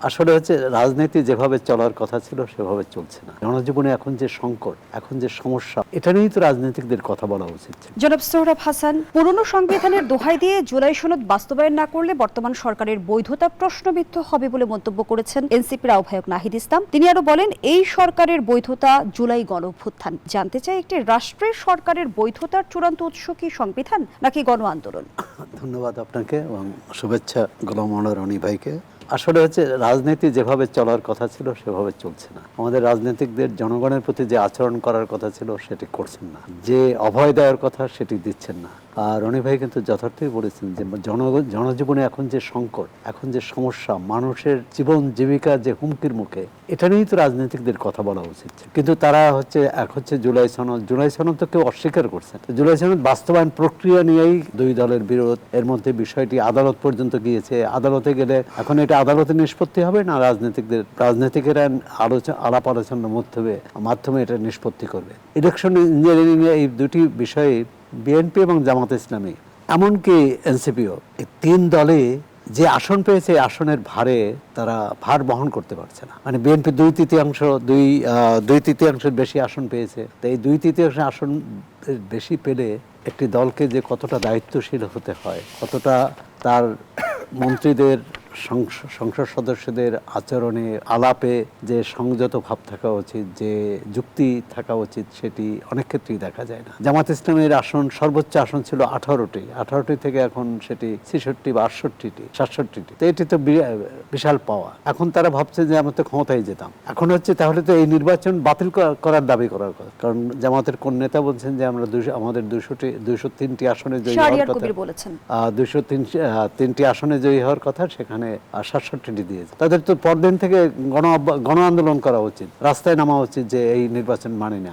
আসলে হচ্ছে রাজনীতি যেভাবে চলার কথা ছিল সেভাবে চলছে না। জনজীবনে এখন যে সংকট, এখন যে সমস্যা, এটা নিয়েই তো রাজনীতিকদের কথা বলা উচিত ছিল। জনাব সোহরাব হাসান, পুরনো সংবিধানের দোহাই দিয়ে জুলাই সনদ বাস্তবায়ন না করলে বর্তমান সরকারের বৈধতা প্রশ্নবিদ্ধ হবে বলে মন্তব্য করেছেন এনসিপির আহ্বায়ক নাহিদ ইসলাম। তিনি আরো বলেন, এই সরকারের বৈধতা জুলাই গণঅভ্যুত্থান। জানতে চাই, একটি রাষ্ট্রের সরকারের বৈধতার চূড়ান্ত উৎস কি সংবিধান নাকি গণ আন্দোলন? ধন্যবাদ আপনাকে এবং শুভেচ্ছা গোলাম মনোয়ার রনি ভাইকে। আসলে হচ্ছে রাজনীতি যেভাবে চলার কথা ছিল সেভাবে চলছে না। আমাদের রাজনীতিকদের জনগণের প্রতি যে আচরণ করার কথা ছিল সেটি করছেন না, যে অভয় দেওয়ার কথা সেটি দিচ্ছেন না। আর রনি ভাই কিন্তু যথার্থই বলেছেন যে জনজীবনে এখন যে সংকট, এখন যে সমস্যা, মানুষের জীবন জীবিকা যে হুমকির মুখে, এটা নিয়েই তো রাজনীতিকদের কথা বলা উচিত। কিন্তু তারা এক হচ্ছে জুলাই সনদ তো কেউ অস্বীকার করছে। জুলাই সনদ বাস্তবায়ন প্রক্রিয়া নিয়েই দুই দলের বিরোধ। এর মধ্যে বিষয়টি আদালত পর্যন্ত গিয়েছে। আদালতে গেলে এখন এটা আদালতে নিষ্পত্তি হবে না রাজনীতিকেরা আলাপ আলোচনার মাধ্যমে এটা নিষ্পত্তি করবে। ইলেকশন ইঞ্জিনিয়ারিং এই দুটি বিষয়ে বিএনপি এবং জামাত ইসলামী, এমনকি এনসিপিও, এই তিন দলে যে আসন পেয়েছে আসনের তারা ভার বহন করতে পারছে না। মানে বিএনপি দুই তৃতীয়াংশের বেশি আসন পেয়েছে। তো এই 2/3 আসন বেশি পেলে একটি দলকে যে কতটা দায়িত্বশীল হতে হয়, কতটা তার মন্ত্রীদের, সংসদ সদস্যদের আচরণে, আলাপে যে সংযত ভাব থাকা উচিত, যে যুক্তি থাকা উচিত, সেটি অনেক ক্ষেত্রেই দেখা যায় না। জামাত ইসলামের সর্বোচ্চ আসন ছিল 18টি থেকে এখন সেটি 66 বা 67টি। তো এটি তো বিশাল পাওয়া। এখন তারা ভাবছে যে আমরা তো ক্ষমতায় যেতাম। এখন হচ্ছে তাহলে তো এই নির্বাচন বাতিল করার দাবি করার কথা। কারণ জামাতের কোন নেতা বলছেন যে আমরা আমাদের 203টি আসনে জয়ী হওয়ার কথা, 203টি আসনে জয়ী হওয়ার কথা, সেখানে 67টি দিয়েছে। তাদের তো পরদিন থেকে গণ আন্দোলন করা উচিত, রাস্তায় নামা উচিত যে এই নির্বাচন মানি না।